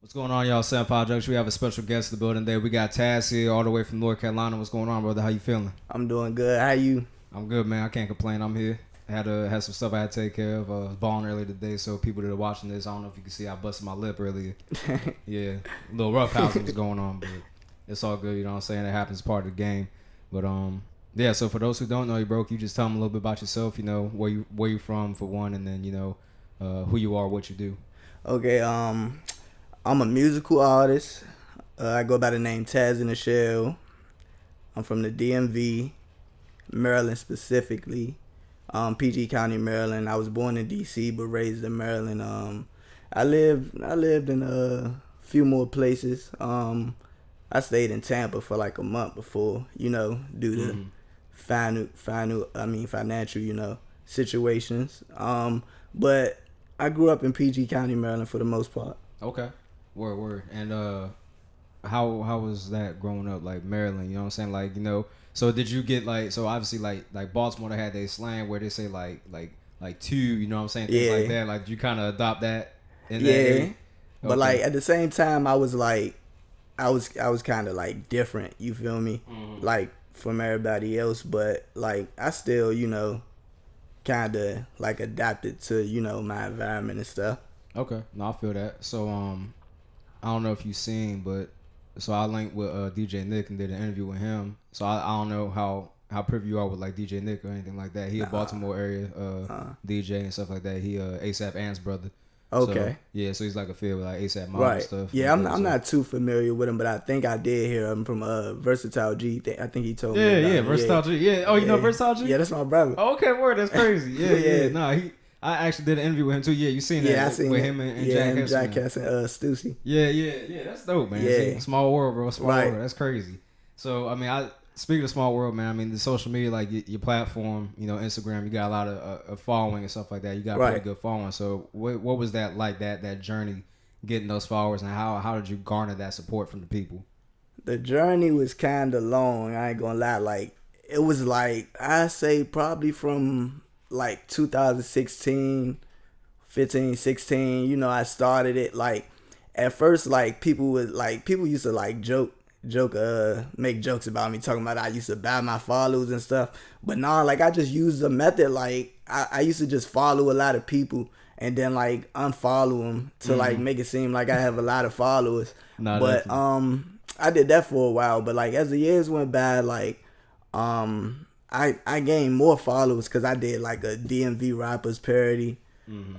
What's going on, y'all? 75Junction. We have a special guest in the building today. We got Taz here all the way from North Carolina. What's going on, brother? How you feeling? I'm doing good. How you? I'm good, man. I can't complain. I'm here. Had some stuff I had to take care of. I was balling earlier today, so people that are watching this, I don't know if you can see I busted my lip earlier. Yeah, a little rough house was going on, but it's all good. You know what I'm saying? It happens, part of the game. But yeah. So for those who don't know you, bro, can you just tell them a little bit about yourself? You know, where you from for one, and then who you are, what you do. Okay. I'm a musical artist. I go by the name TazzInaShell. I'm from the DMV, Maryland specifically. PG County, Maryland. I was born in DC but raised in Maryland. I lived in a few more places. I stayed in Tampa for like a month before, due to financial, situations. But I grew up in PG County, Maryland for the most part. Okay. Word. And how was that growing up, like Maryland? You know what I'm saying? Like, so did you get so obviously like Baltimore, they had their slang where they say like two, you know what I'm saying? Things like that. Like, did you kind of adopt that in that area? Okay. But like at the same time, I was kind of like different. You feel me? Mm-hmm. Like from everybody else, but like I still, kind of like adapted to my environment and stuff. Okay, no, I feel that. So I don't know if you've seen, but so I linked with DJ Nick and did an interview with him. So I don't know how privy you are with like DJ Nick or anything like that. He a Baltimore area DJ and stuff like that. He ASAP Ant's brother. Okay. So, so he's like a feel with like ASAP Mob right. and stuff. Yeah, I'm not too familiar with him, but I think I did hear him from Versatile G. I think he told me. Yeah, Versatile G. Yeah. Oh, you know Versatile G? Yeah, that's my brother. Oh, okay, word. That's crazy. Yeah. No, I actually did an interview with him too. Yeah, you seen that? Yeah, I seen with it. him and Jack Cass and Stussy. Yeah. That's dope, man. Yeah. See, small world, bro. Small world. That's crazy. So I mean, speaking of small world, man. I mean, the social media, like your platform, Instagram, you got a lot of following and stuff like that. You got pretty good following. So what was that like? That journey, getting those followers, and how did you garner that support from the people? The journey was kind of long. I ain't gonna lie. Like it was like I say probably from like 2016, 15, 16. I started it like at first. Like people used to like make jokes about me, talking about I used to buy my followers and stuff. But nah, like I just used a method. Like I used to just follow a lot of people and then like unfollow them to like make it seem like I have a lot of followers. But I did that for a while. But like as the years went by, like I gained more followers because I did like a DMV rappers parody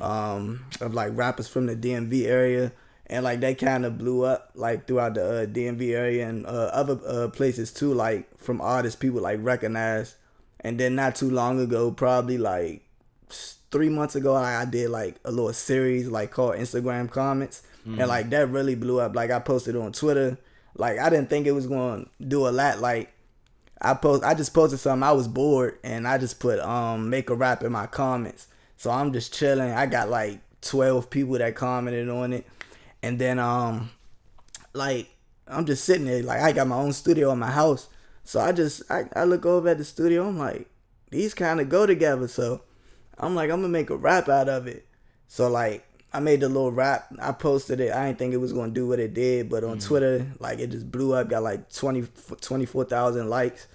of like rappers from the DMV area. And like that kind of blew up like throughout the DMV area and other places too, like from artists people like recognized. And then not too long ago, probably like 3 months ago, I did like a little series like called Instagram Comments. And like that really blew up. Like I posted on Twitter. Like I didn't think it was going to do a lot. Like I just posted something. I was bored and I just put make a rap in my comments. So I'm just chilling. I got like 12 people that commented on it. And then like I'm just sitting there, like I got my own studio in my house. So I look over at the studio, I'm like, these kind of go together. So I'm like, I'm gonna make a rap out of it. So like I made the little rap, I posted it. I didn't think it was gonna do what it did, but on Twitter, like it just blew up, got like 24,000 likes,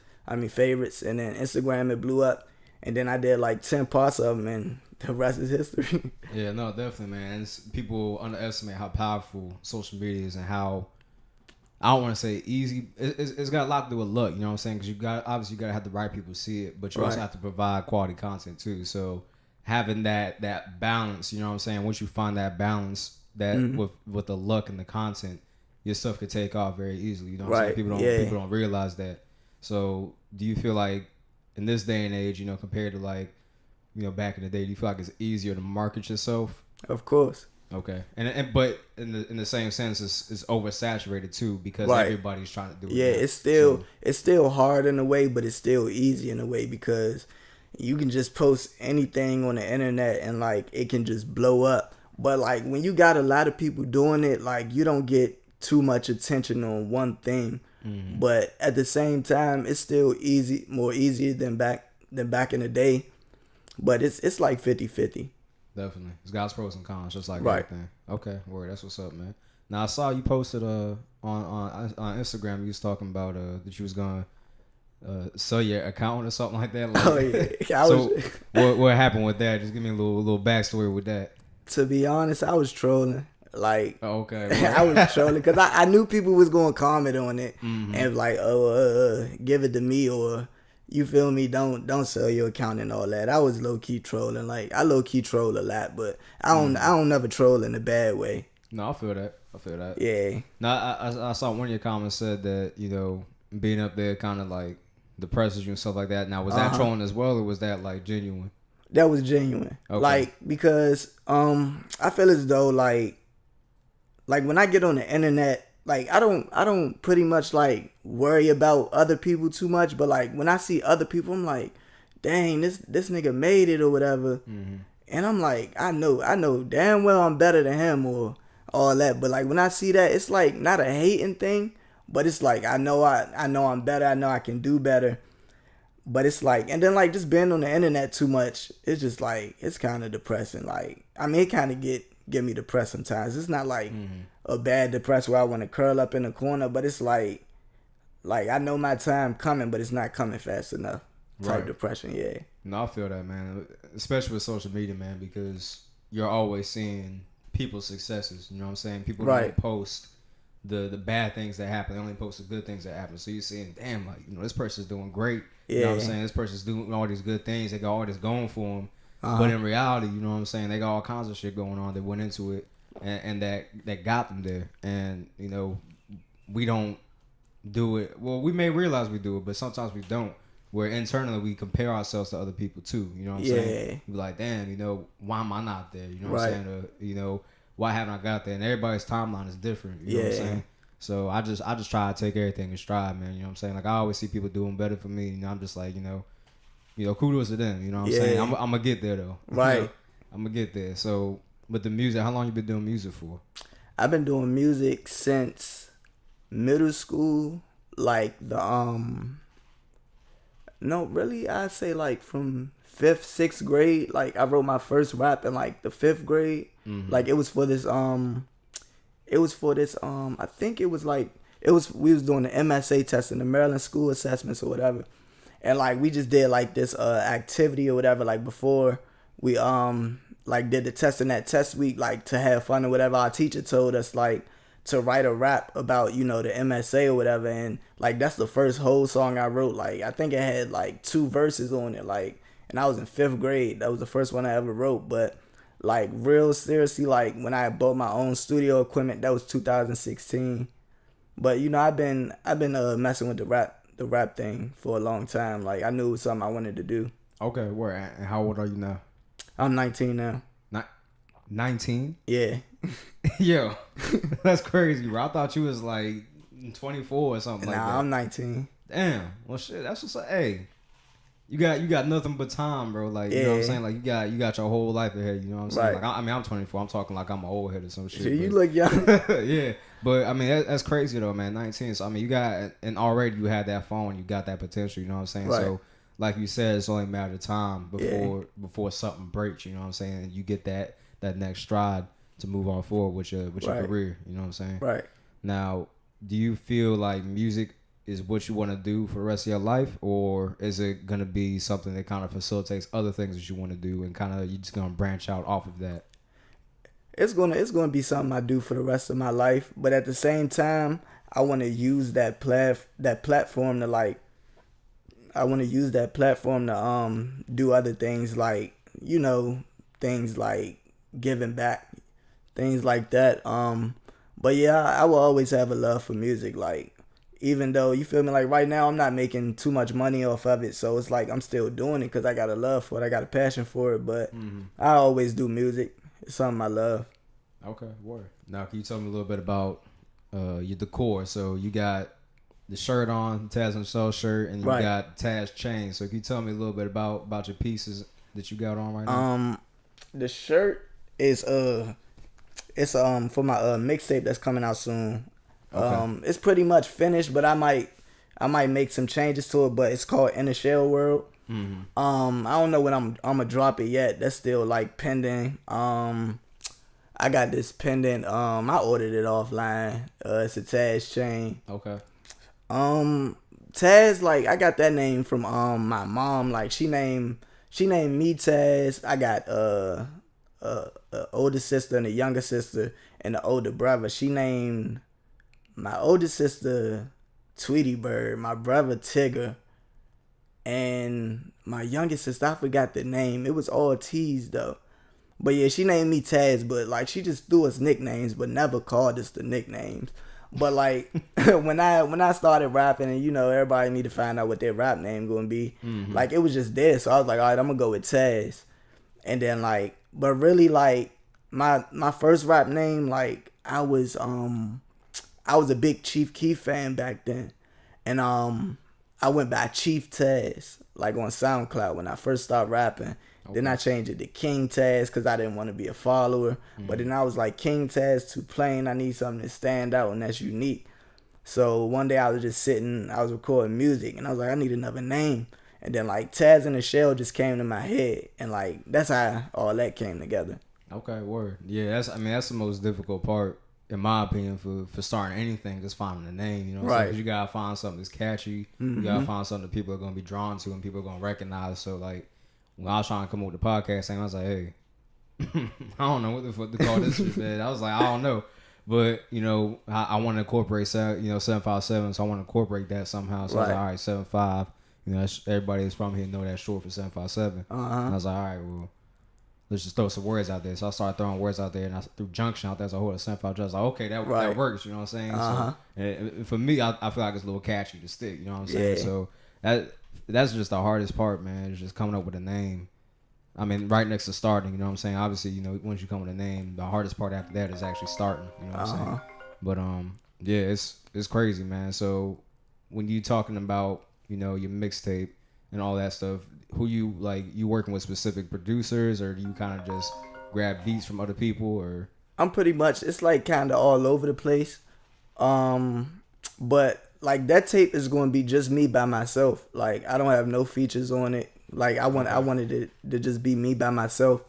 favorites. And then Instagram, it blew up. And then I did like 10 parts of them, and the rest is history. Yeah, no, definitely, man. People underestimate how powerful social media is and how, I don't want to say easy. It's got a lot to do with luck, you know what I'm saying? Because you got to have the right people see it, but you also have to provide quality content too. So having that balance, you know what I'm saying? Once you find that balance, that with the luck and the content, your stuff could take off very easily. You know what I'm saying? People don't realize that. So do you feel like in this day and age, compared to like, back in the day, do you feel like it's easier to market yourself? Of course. Okay, but in the same sense, it's oversaturated too because everybody's trying to do it. Yeah, it's still hard in a way, but it's still easy in a way because you can just post anything on the internet and like it can just blow up. But like when you got a lot of people doing it, like you don't get too much attention on one thing. But at the same time, it's still more easier than back in the day. But it's like 50-50. Definitely. It's got its pros and cons, just like everything. Okay, word. That's what's up, man. Now I saw you posted on Instagram. You was talking about that you was gonna sell your account or something like that. Like, Oh yeah. So what happened with that? Just give me a little backstory with that. To be honest, I was trolling. Like, Oh, okay. I was trolling because I knew people was gonna comment on it Mm-hmm. and like, give it to me, or you feel me? Don't sell your account and all that. I was low key trolling. Like, I low key troll a lot, but I don't never troll in a bad way. No, I feel that. Yeah. Now I saw one of your comments said that being up there kind of like depresses you and stuff like that. Now was that trolling as well, or was that like genuine? That was genuine. Okay. Like, because I feel as though like when I get on the internet, like I don't pretty much like worry about other people too much, but like when I see other people, I'm like, dang, this nigga made it or whatever. Mm-hmm. And I'm like, I know damn well I'm better than him or all that. But like when I see that, it's like not a hating thing, but it's like I know I'm better, I know I can do better. But it's like, and then like just being on the internet too much, it's just like, it's kind of depressing. Like, I mean, it kind of get me depressed sometimes. It's not like a bad depression where I want to curl up in the corner, but it's like I know my time coming, but it's not coming fast enough. Type depression, yeah. No, I feel that, man. Especially with social media, man, because you're always seeing people's successes. You know what I'm saying? People don't post the bad things that happen. They only post the good things that happen. So you're seeing, damn, like, this person's doing great. Yeah. You know what I'm saying? This person's doing all these good things. They got all this going for them. But in reality, you know what I'm saying? They got all kinds of shit going on that went into it and that got them there. And, we don't do it. Well, we may realize we do it, but sometimes we don't. Where internally we compare ourselves to other people too. You know what I'm saying? We're like, damn, why am I not there? You know what I'm saying? Why haven't I got there? And everybody's timeline is different. You know what I'm saying? So I just try to take everything in stride, man. You know what I'm saying? Like, I always see people doing better for me. I'm just like, kudos to them. You know what I'm saying? I'm gonna get there though. Right. I'm gonna get there. So with the music, how long you been doing music for? I've been doing music since middle school. Like no, really, I'd say like from 5th, 6th grade. Like, I wrote my first rap in like the 5th grade. Mm-hmm. Like, it was for this I think it was like, we was doing the MSA testing, the Maryland School Assessments or whatever. And like, we just did like this activity or whatever, like before we like did the test in that test week, like to have fun or whatever. Our teacher told us like to write a rap about, the MSA or whatever. And like, that's the first whole song I wrote. Like, I think it had like 2 verses on it. Like, and I was in 5th grade. That was the first one I ever wrote. But like, real seriously, like when I bought my own studio equipment, that was 2016. But I've been messing with the rap thing for a long time. Like, I knew it was something I wanted to do. Okay, where? And how old are you now? I'm 19 now. 19? Yeah. Yo, that's crazy, bro. I thought you was like 24 or something like that. Nah, I'm 19. Damn. Well, shit. That's what's like. Hey, you got nothing but time, bro. Like, you know what I'm saying? Like, you got your whole life ahead. You know what I'm saying? Right. Like, I'm 24. I'm talking like I'm an old head or some shit. You look young. Yeah, but I mean that's crazy though, man. 19. So I mean, you got, and already you had that phone. You got that potential. You know what I'm saying? Right. So like you said, it's only a matter of time before something breaks. You know what I'm saying? And you get that next stride to move on forward with your career. You know what I'm saying? Right. Now, do you feel like music is what you want to do for the rest of your life, or is it gonna be something that kind of facilitates other things that you want to do, and kind of you just gonna branch out off of that? It's gonna be something I do for the rest of my life, but at the same time, I want to use that platform to like. I want to use that platform to do other things like things like giving back, things like that. But yeah, I will always have a love for music. Like, even though, you feel me, like right now I'm not making too much money off of it, so it's like I'm still doing it because I got a love for it, I got a passion for it. But I always do music. It's something I love. Okay, word. Now, can you tell me a little bit about your decor? So you got the shirt on, TazzInaShell shirt, and you got Taz chain. So can you tell me a little bit about your pieces that you got on right now? The shirt is it's for my mixtape that's coming out soon. Okay. It's pretty much finished, but I might make some changes to it. But it's called In the Shell World. Mm-hmm. I don't know when I'm gonna drop it yet. That's still like pending. I I got this pendant. I ordered it offline. It's a Taz chain. Okay. Taz, like I got that name from my mom. Like she named me Taz. I got a older sister and a younger sister and an older brother. She named my older sister Tweety Bird, my brother Tigger, and my youngest sister, I forgot the name. It was all T's though. But yeah, she named me Taz, but like she just threw us nicknames, but never called us the nicknames. But like when I started rapping, and you know everybody need to find out what their rap name gonna be. Mm-hmm. Like it was just there, so I was like, all right, I'm gonna go with Taz. And then like, but really like my first rap name, like I was a big Chief Keef fan back then, and I went by Chief Taz like on SoundCloud when I first started rapping. Okay. Then I changed it to King Taz because I didn't want to be a follower. Mm-hmm. But then I was like, King Taz too plain. I need something to stand out and that's unique. So one day I was just sitting, I was recording music, and I was like, I need another name. And then like TazzInaShell just came to my head, and like that's how all that came together. Okay, word. Yeah, that's the most difficult part, in my opinion, for starting anything, just finding a name, you know what I'm saying? Because you gotta find something that's catchy. Mm-hmm. You gotta find something that people are gonna be drawn to and people are gonna recognize. So like when I was trying to come up with the podcast thing, I was like, hey, I don't know what the fuck to call this shit, man. I was like, I don't know. But, you know, I want to incorporate 757, so I want to incorporate that somehow. So I was like, all right, 75. You know, everybody that's from here know that's short for 757. And I was like, all right, well, let's just throw some words out there. So I started throwing words out there, and I threw junction out there. So I hold a 75 junction. I was like, okay, that works. You know what I'm saying? So and for me, I feel like it's a little catchy to stick. You know what I'm saying? Yeah. So that's just the hardest part, man. Is just coming up with a name. I mean, right next to starting. You know what I'm saying? Obviously, you know, once you come with a name, the hardest part after that is actually starting. You know what I'm saying? But yeah, it's crazy, man. So when you talking about, you know, your mixtape and all that stuff, who you working with specific producers, or do you kind of just grab beats from other people? Or I'm pretty much, it's like kind of all over the place. But like that tape is going to be just me by myself. Like I don't have no features on it. Like I wanted it to just be me by myself.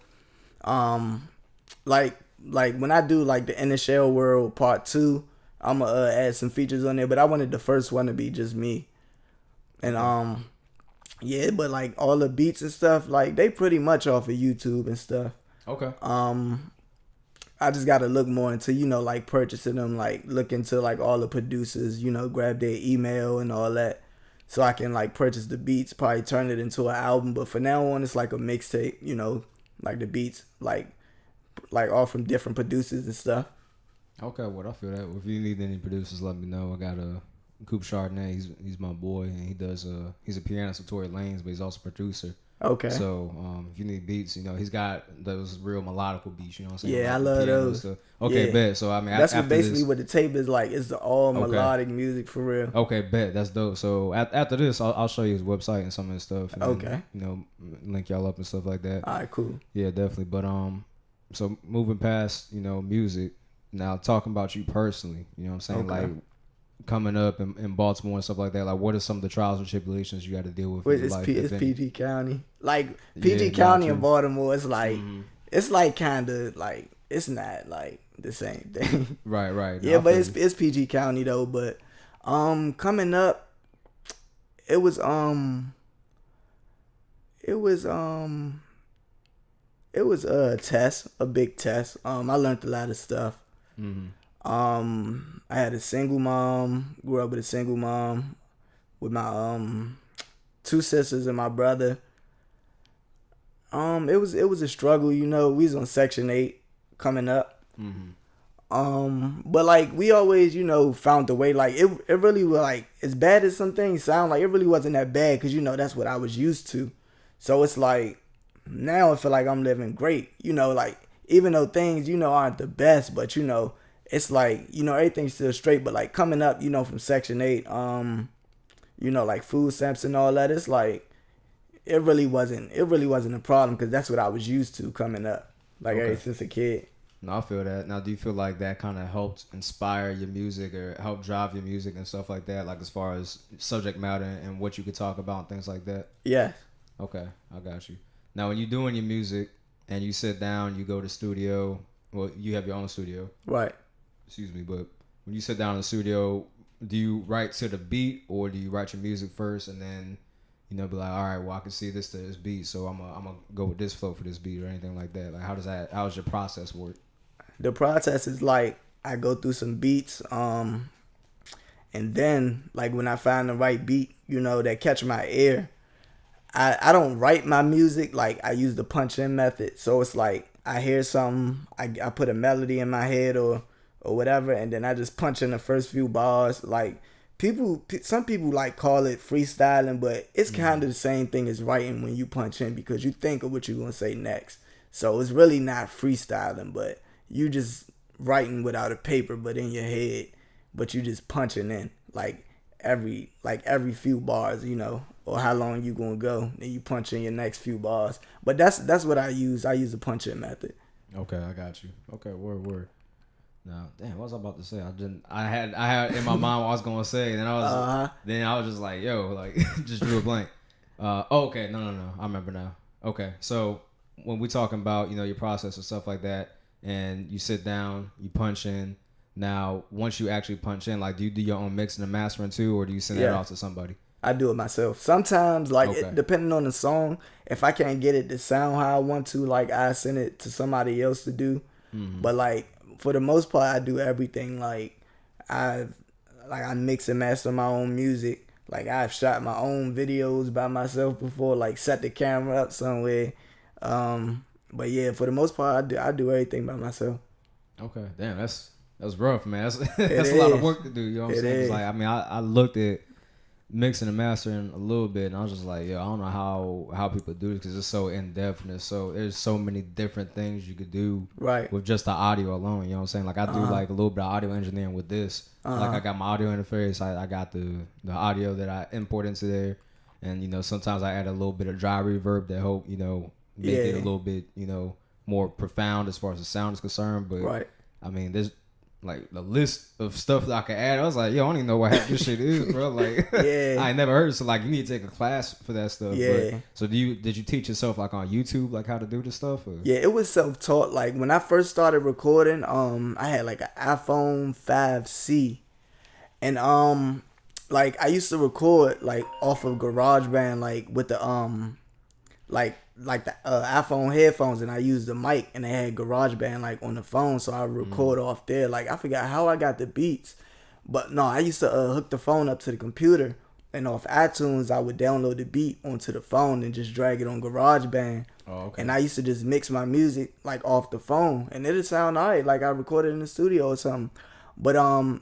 Like when I do like the Inner Shell World Part 2, I'm gonna add some features on there. But I wanted the first one to be just me. And yeah, but like all the beats and stuff, like they pretty much off of YouTube and stuff. Okay. I just gotta look more into, you know, like purchasing them, like look into like all the producers, you know, grab their email and all that, so I can like purchase the beats, probably turn it into an album. But for now on, it's like a mixtape, you know, like the beats, like all from different producers and stuff. Okay, well I feel that. If you need any producers, let me know. I got Coop Chardonnay. He's my boy, and he does he's a pianist with Tory Lanez, but he's also a producer. Okay. So if you need beats, you know, he's got those real melodical beats, you know what I'm saying? Yeah, like I love those. Stuff. Okay, yeah. Bet. So I mean, that's what the tape is like. It's all melodic music for real. Okay, bet. That's dope. So after this, I'll show you his website and some of his stuff. And then, you know, link y'all up and stuff like that. All right, cool. Yeah, definitely. But so moving past, you know, music, now talking about you personally, you know what I'm saying? Okay. Like coming up in Baltimore and stuff like that, like what are some of the trials and tribulations you got to deal with? It's PG County. Like PG County and Baltimore, it's like it's like kind of like it's not like the same thing. Right. No, yeah, but it's PG County though. But coming up, it was a test, a big test. I learned a lot of stuff. I had a single mom, grew up with a single mom with my two sisters and my brother. It was a struggle, you know. We was on Section 8 coming up. But like we always, you know, found the way. Like it really was like, as bad as some things sound, like it really wasn't that bad, because you know that's what I was used to. So it's like now I feel like I'm living great, you know, like even though things, you know, aren't the best, but you know, it's like, you know, everything's still straight. But like coming up, you know, from Section 8, you know, like food stamps and all that, it's like it really wasn't a problem, because that's what I was used to coming up, like ever since a kid. No, I feel that. Now, do you feel like that kind of helped inspire your music or help drive your music and stuff like that? Like as far as subject matter and what you could talk about and things like that? Yeah. Okay, I got you. Now, when you're doing your music and you sit down, you go to studio, well, you have your own studio. Right. Excuse me, but when you sit down in the studio, do you write to the beat or do you write your music first and then, you know, be like, all right, well, I can see this to this beat, so I'm gonna go with this flow for this beat or anything like that? Like, how does your process work? The process is like I go through some beats, and then like when I find the right beat, you know, that catch my ear, I don't write my music. Like I use the punch in method. So it's like I hear something, I put a melody in my head or whatever, and then I just punch in the first few bars. Like some people like call it freestyling, but it's kind of the same thing as writing when you punch in, because you think of what you're gonna say next. So it's really not freestyling, but you just writing without a paper, but in your head, but you just punching in like every few bars, you know, or how long you gonna go, then you punch in your next few bars. But that's what I use. I use the punch in method. Okay, I got you. Okay, word. Now, damn, what was I about to say? I had in my mind what I was gonna say, and then I was just like, yo, like just drew a blank. Okay, no, I remember now. Okay, so when we talking about, you know, your process and stuff like that, and you sit down, you punch in. Now, once you actually punch in, like, do you do your own mixing and mastering too, or do you send that off to somebody? I do it myself. Sometimes, like, depending on the song, if I can't get it to sound how I want to, like, I send it to somebody else to do. But like, for the most part, I do everything. Like, I mix and master my own music. Like, I've shot my own videos by myself before, like set the camera up somewhere. But yeah, for the most part, I do everything by myself. Okay, damn, that's rough, man. That's a lot of work to do. You know what I'm saying? Is. Like, I mean, I looked at mixing and mastering a little bit, and I was just like, yo, I don't know how people do this, because it's so in depth, and there's so many different things you could do with just the audio alone. You know what I'm saying? Like, I do like a little bit of audio engineering with this. Like, I got my audio interface. I got the audio that I import into there, and you know, sometimes I add a little bit of dry reverb that help, you know, make it a little bit, you know, more profound as far as the sound is concerned. But I mean, there's like the list of stuff that I could add. I was like, yo, I don't even know what half this shit is, bro. Like, I ain't never heard it. So like, you need to take a class for that stuff. But, so did you teach yourself like on YouTube, like how to do this stuff? Or? Yeah, it was self-taught. Like when I first started recording, I had like an iPhone 5C, and like I used to record like off of GarageBand, like with the like the iPhone headphones, and I used the mic, and they had GarageBand like on the phone, so I record off there. Like I forgot how I got the beats, but no, I used to hook the phone up to the computer, and off iTunes I would download the beat onto the phone and just drag it on GarageBand. And I used to just mix my music like off the phone, and it'd sound alright, like I recorded in the studio or something. But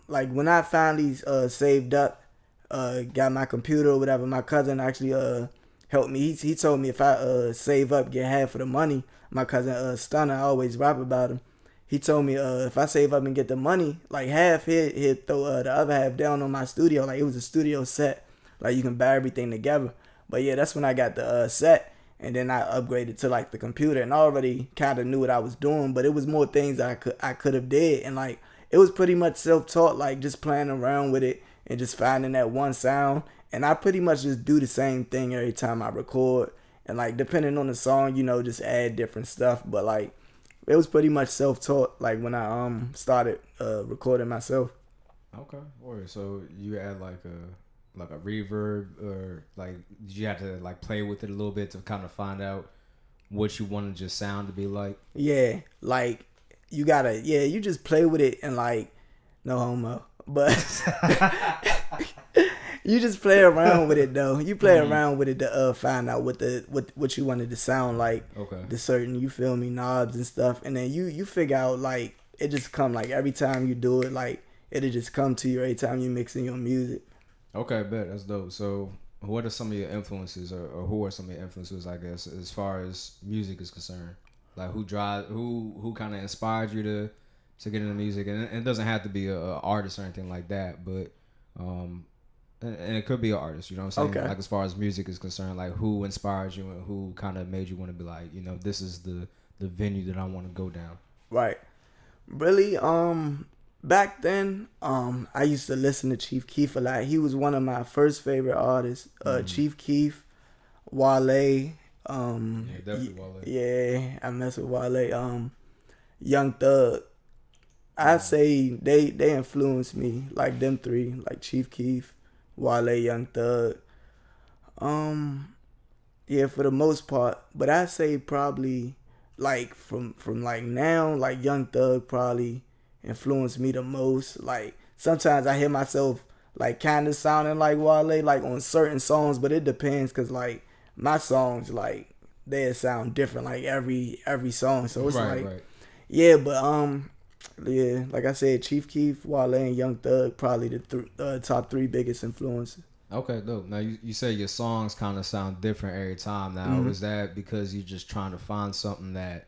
like when I finally saved up, got my computer or whatever, my cousin actually helped me. He told me if I save up, get half of the money. My cousin Stunner, I always rap about him. He told me if I save up and get the money, like half, he'd throw the other half down on my studio. Like it was a studio set, like you can buy everything together. But yeah, that's when I got the set, and then I upgraded to like the computer, and I already kind of knew what I was doing, but it was more things that I could have did, and like it was pretty much self-taught, like just playing around with it and just finding that one sound. And I pretty much just do the same thing every time I record. And like depending on the song, you know, just add different stuff. But like it was pretty much self-taught, like when I started recording myself. Okay. Or so you add like a reverb, or like did you have to like play with it a little bit to kind of find out what you wanted your sound to be like? Yeah, like you gotta, you just play with it, and like no homo, but you just play around with it though. You play around with it to find out what you wanted to sound like. Okay. The certain, you feel me, knobs and stuff, and then you figure out, like it just come, like every time you do it, like it'll just come to you every time you mixing your music. Okay, bet, that's dope. So what are some of your influences, or who are some of your influences, I guess, as far as music is concerned? Like who kind of inspired you to get into music? And it doesn't have to be a artist or anything like that, but and it could be an artist, you know what I'm saying? Okay. Like as far as music is concerned, like who inspired you and who kind of made you want to be like, you know, this is the venue that I want to go down. Right. Really, back then, I used to listen to Chief Keef a lot. He was one of my first favorite artists. Chief Keef, Wale. Yeah, definitely Wale. Yeah, I mess with Wale. Young Thug. I say they influenced me, like them three, like Chief Keef, Wale, Young Thug. Um, yeah, for the most part. But I say probably like from like now, like Young Thug probably influenced me the most. Like sometimes I hear myself like kind of sounding like Wale, like on certain songs, but it depends, cause like my songs like they sound different like every song. So it's Right, like right. yeah, but yeah, like I said, Chief Keef, Wale, and Young Thug probably the top three biggest influences. Okay, dope. Now you say your songs kind of sound different every time. Now, Mm-hmm. is that because you're just trying to find something that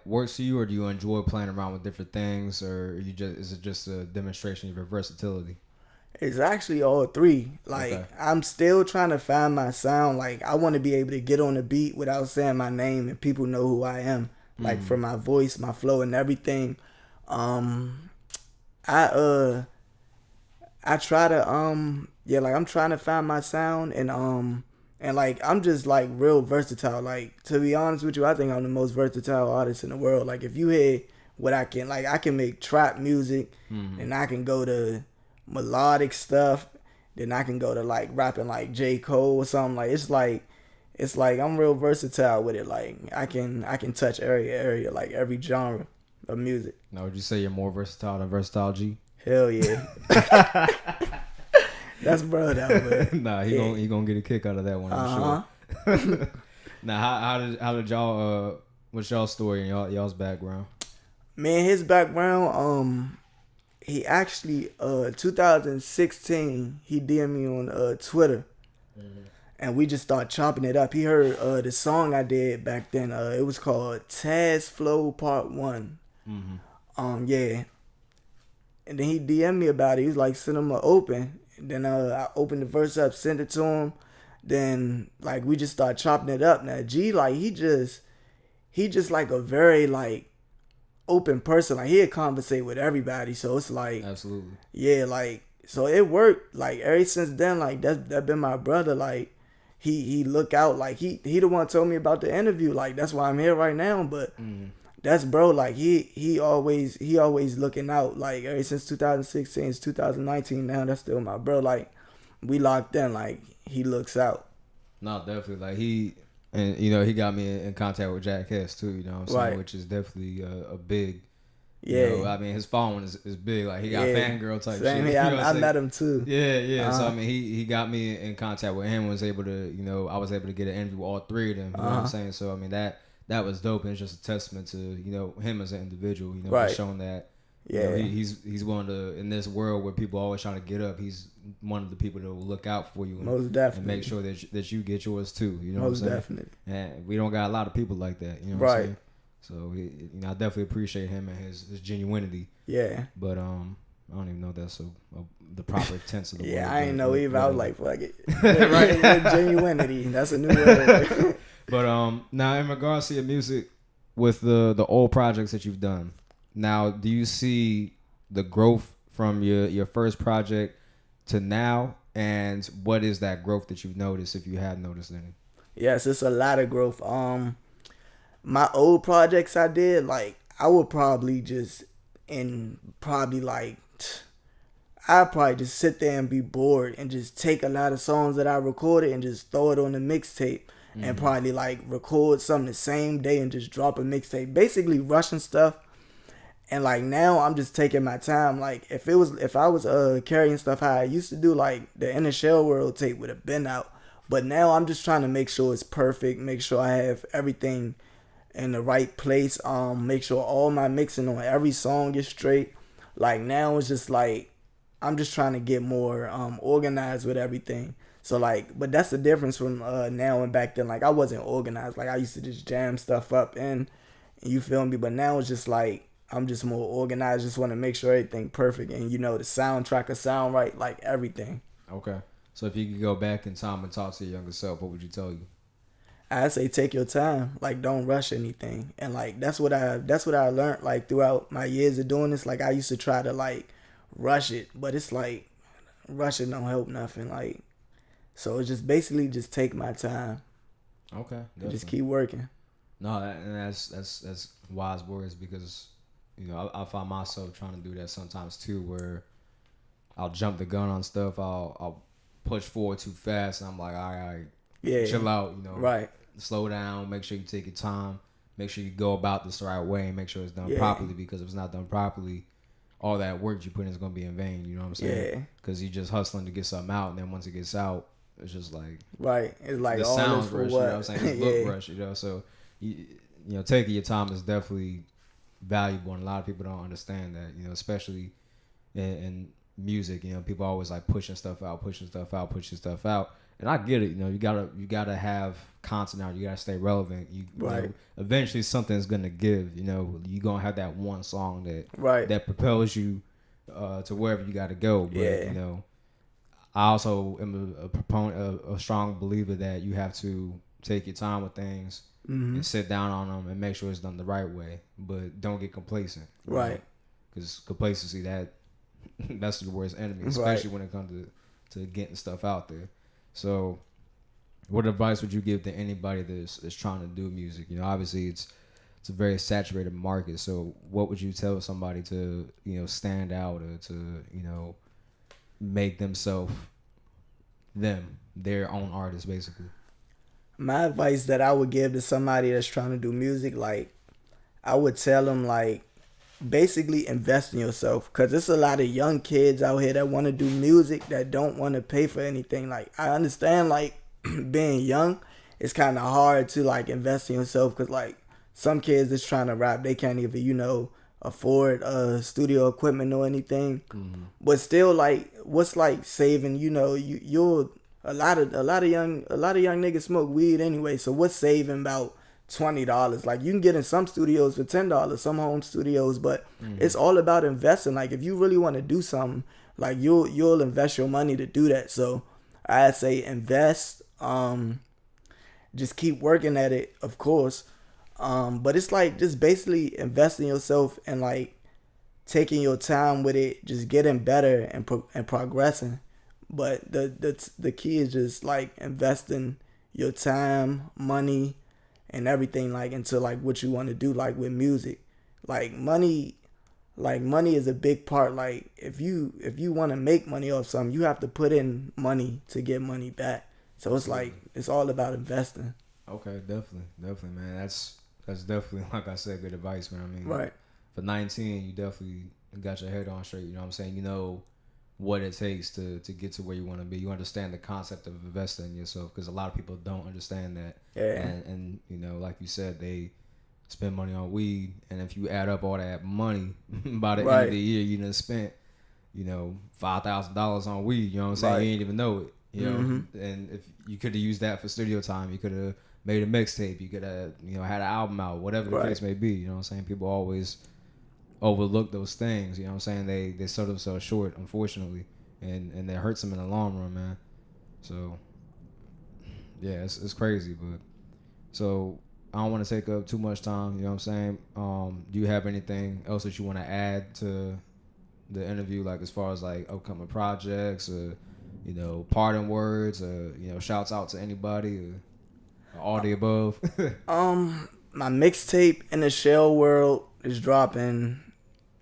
works for you, or do you enjoy playing around with different things, or you just is it just a demonstration of your versatility? It's actually all three. Okay. Like I'm still trying to find my sound. Like I want to be able to get on the beat without saying my name and people know who I am. Like Mm-hmm. from my voice, my flow, and everything. Um, I I try to yeah, like I'm trying to find my sound, and like I'm just like real versatile. Like to be honest with you, I think I'm the most versatile artist in the world. Like if you hear what I can, like I can make trap music, Mm-hmm. and I can go to melodic stuff, then I can go to like rapping like J. Cole or something. Like it's like I'm real versatile with it. Like I can touch area like every genre of music. Now, would you say you're more versatile than Versatile G? Hell yeah. That's bro though, but Nah, yeah. he gonna get a kick out of that one, I'm Uh huh. sure. Now, how did y'all what's y'all's story and y'all's background? Man, his background, he actually 2016 he DM'd me on Twitter, and we just started chopping it up. He heard the song I did back then. It was called Taz Flow Part One. Mm-hmm. Yeah. And then he DM'd me about it. He was like, send him a open. And then I opened the verse up, sent it to him. Then like we just started chopping it up. Now G, like he just like a very like open person. Like he'd conversate with everybody. So it's like Absolutely. yeah, like so it worked. Like ever since then, like that been my brother. Like he look out. Like he the one told me about the interview. Like that's why I'm here right now. But Mm-hmm. that's bro. Like he always looking out. Like ever since 2016, it's 2019 now. That's still my bro. Like we locked in. Like he looks out. No, definitely. Like and he got me in contact with Jack Hess too. You know what I'm saying, Right. which is definitely a big. Yeah. I mean, his following is big. Like he got Yeah. fangirl type Same shit. here. You know what I I'm saying? met him too. Yeah, yeah. So I Uh-huh. mean, he got me in contact with him. Was able to, I was able to get an interview with all three of them. You know what I'm saying? So I mean that was dope, and it's just a testament to him as an individual. Right. Just showing that. Yeah. He's one of the, in this world where people are always trying to get up. He's one of the people that will look out for you Most definitely. and make sure that you get yours too. You know Most what I'm saying? definitely. And we don't got a lot of people like that. You know what I'm Right. saying? So I definitely appreciate him and his genuinity. Yeah. But I don't even know if that's the proper tense of the word. Yeah, I ain't know either. I was like, fuck it. Right. Genuinity. That's a new word. But now in regards to your music, with the old projects that you've done, now do you see the growth from your first project to now, and what is that growth that you've noticed, if you have noticed any? Yes, it's a lot of growth. My old projects I did, like I would probably just I'd probably just sit there and be bored and just take a lot of songs that I recorded and just throw it on the mixtape, and probably like record something the same day and just drop a mixtape. Basically rushing stuff. And like now I'm just taking my time. Like if I was carrying stuff how I used to do, like the Inner Shell World tape would have been out. But now I'm just trying to make sure it's perfect, make sure I have everything in the right place, make sure all my mixing on every song is straight. Like now it's just like I'm just trying to get more organized with everything. So like, but that's the difference from now and back then. Like I wasn't organized. Like I used to just jam stuff up and you feel me. But now it's just like I'm just more organized. Just want to make sure everything perfect, and the soundtrack will sound right, like everything. Okay. So if you could go back in time and talk to your younger self, what would you tell you? I say take your time, like don't rush anything, and like that's what I learned like throughout my years of doing this. Like I used to try to like rush it, but it's like rushing don't help nothing. Like so it's just basically just take my time Okay. and just keep working. No, and that's wise words because I find myself trying to do that sometimes too, where I'll jump the gun on stuff. I'll push forward too fast, and I'm like, all right, Yeah. chill out. Right. Slow down. Make sure you take your time. Make sure you go about this the right way, and make sure it's done Yeah. properly. Because if it's not done properly, all that work you put in is gonna be in vain. You know what I'm saying? Yeah. Because you're just hustling to get something out, and then once it gets out, it's just like Right. It's like the all sound this for rush. what? You know what I'm saying? It's look rush. So taking your time is definitely valuable, and a lot of people don't understand that. Especially in music. People always like pushing stuff out, and I get it. You gotta have content out. You gotta stay relevant. Right. Eventually something's gonna give. You gonna have that one song Right. that propels you to wherever you gotta go. But Yeah. I also am a proponent, a strong believer that you have to take your time with things and sit down on them and make sure it's done the right way. But don't get complacent. Right. Because complacency, that's your worst enemy, especially when it comes to getting stuff out there. So, what advice would you give to anybody that's trying to do music? Obviously it's a very saturated market. So, what would you tell somebody to stand out or to make themselves their own artist, basically? My advice that I would give to somebody that's trying to do music, like, I would tell them, like, basically invest in yourself, because there's a lot of young kids out here that want to do music that don't want to pay for anything. Like, I understand, like, being young, it's kind of hard to, like, invest in yourself, because, like, some kids that's trying to rap, they can't even afford studio equipment or anything. But still, like, what's like saving, you're a lot of young niggas smoke weed anyway, so what's saving about $20? Like, you can get in some studios for $10, some home studios, but it's all about investing. Like, if you really want to do something, like, you'll invest your money to do that. So I'd say invest, just keep working at it, of course. But it's like just basically investing yourself and like taking your time with it, just getting better and progressing. But the key is just like investing your time, money, and everything like into like what you want to do, like with music. Like money is a big part. Like if you want to make money off something, you have to put in money to get money back. So it's like it's all about investing. Okay, definitely, man. That's definitely, like I said, good advice, man. I mean, right. For 19, you definitely got your head on straight. You know what I'm saying? You know what it takes to get to where you want to be. You understand the concept of investing in yourself, because a lot of people don't understand that. Yeah. And like you said, they spend money on weed, and if you add up all that money by the end of the year, you done spent $5,000 on weed. You know what I'm saying? Right. You ain't even know it. And if you could have used that for studio time, you could have made a mixtape, you could have had an album out, whatever the case may be. You know what I'm saying? People always overlook those things. You know what I'm saying? They sell themselves short, unfortunately, and it hurts them in the long run, man. So yeah, it's crazy. But so I don't want to take up too much time. You know what I'm saying? Do you have anything else that you want to add to the interview, like as far as like upcoming projects, or parting words, or shouts out to anybody, or all the above? My mixtape in the Shell World is dropping.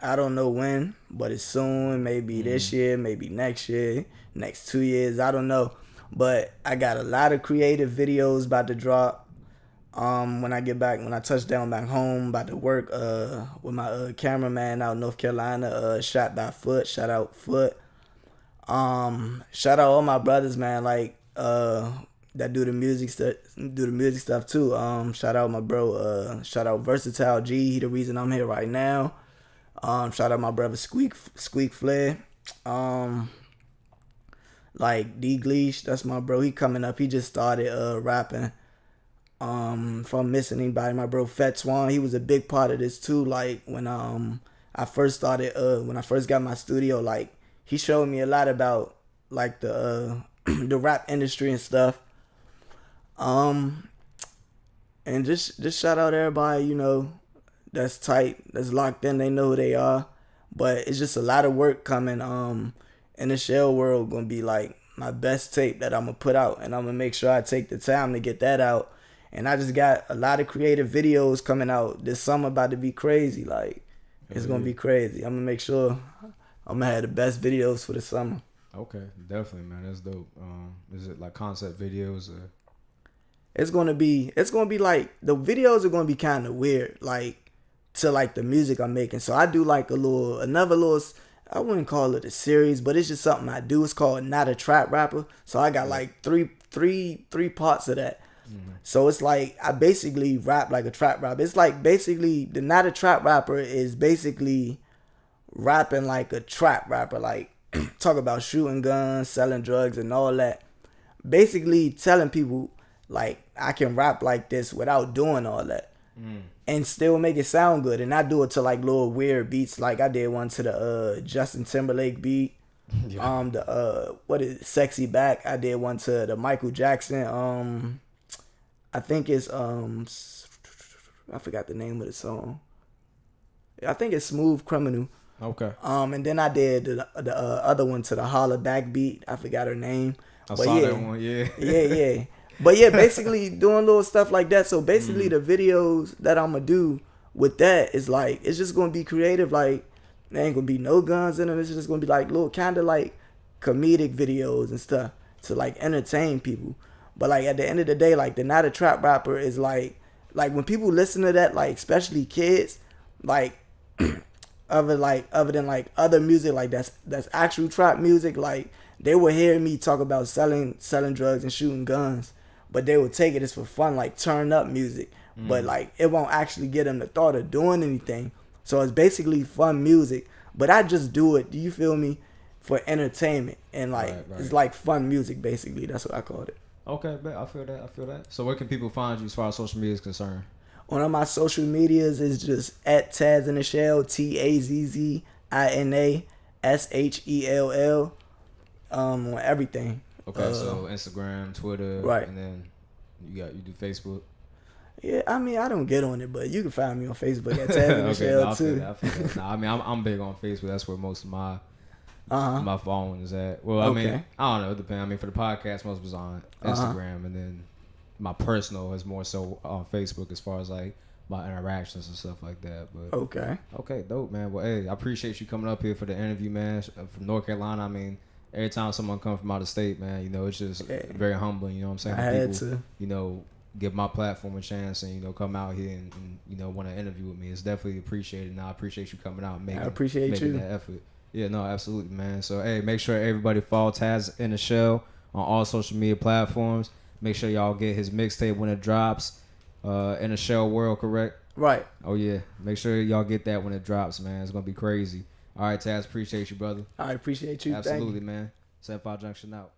I don't know when, but it's soon. Maybe this year, maybe next year, next 2 years. I don't know. But I got a lot of creative videos about to drop. When I touch down back home, about to work with my cameraman out in North Carolina. Shot by Foot. Shout out Foot. Shout out all my brothers, man. Like that do the music stuff too. Shout out my bro. Shout out Versatile G. He the reason I'm here right now. Shout out my brother Squeak Flair. Like D Gleesh, that's my bro. He coming up. He just started rapping. If I'm missing anybody, my bro Fat Swan, he was a big part of this too. Like when I first started, when I first got my studio, like he showed me a lot about like the the rap industry and stuff. And just shout out everybody, that's tight, that's locked in, they know who they are. But it's just a lot of work coming. In the Shell World gonna be like my best tape that I'm gonna put out, and I'm gonna make sure I take the time to get that out. And I just got a lot of creative videos coming out this summer, about to be crazy. Like, it's gonna be crazy. I'm gonna make sure I'm gonna have the best videos for the summer. Okay, definitely, man. That's dope. Is it like concept videos or? It's gonna be like, the videos are gonna be kind of weird, like, to like the music I'm making. So I do like another little, I wouldn't call it a series, but it's just something I do. It's called Not a Trap Rapper. So I got like three parts of that. Mm-hmm. So it's like I basically rap like a trap rapper. It's like basically the Not a Trap Rapper is basically rapping like a trap rapper, like talk about shooting guns, selling drugs, and all that. Basically telling people like I can rap like this without doing all that, and still make it sound good. And I do it to like little weird beats. Like I did one to the Justin Timberlake beat. Yeah. What is it? Sexy Back. I did one to the Michael Jackson. I think it's I forgot the name of the song. I think it's Smooth Criminal. Okay. And then I did the other one to the Holla Back beat. I forgot her name. I saw that one. Yeah. Yeah. But yeah, basically doing little stuff like that. So basically the videos that I'm gonna do with that is like, it's just gonna be creative. Like, there ain't gonna be no guns in them. It's just gonna be like little kind of like comedic videos and stuff to like entertain people. But like at the end of the day, like the Not a Trap Rapper is like when people listen to that, like especially kids, like other than like other music, like that's actual trap music, like they will hear me talk about selling drugs and shooting guns, but they will take it as for fun, like turn up music. But like it won't actually get them the thought of doing anything. So it's basically fun music, but I just do it, do you feel me, for entertainment. And like right. It's like fun music basically. That's what I called it. Okay, but I feel that. So where can people find you as far as social media is concerned? On my social medias is just at TazzInaShell, TazzInaShell, on everything. Okay, so Instagram, Twitter, right, and then you do Facebook. Yeah, I mean I don't get on it, but you can find me on Facebook at TazzInaShell too. I feel that. I mean I'm big on Facebook. That's where most of my my phone is at. Well, I mean I don't know. It depends. I mean for the podcast, most of it's on Instagram, and then my personal is more so on Facebook as far as like my interactions and stuff like that. But okay, dope, man. Well, hey, I appreciate you coming up here for the interview, man. From North Carolina. I mean, every time someone comes from out of state, man, you know, it's just very humbling. You know what I'm saying? I had to, you know, give my platform a chance and, you know, come out here and you know, want to interview with me. It's definitely appreciated, and I appreciate you coming out and making that effort. Yeah, no, absolutely, man. So, hey, make sure everybody follow TazzInaShell on all social media platforms. Make sure y'all get his mixtape when it drops. In the Shell World, correct? Right. Oh, yeah. Make sure y'all get that when it drops, man. It's going to be crazy. All right, Taz, appreciate you, brother. I appreciate you. Absolutely, man. 75Junction out.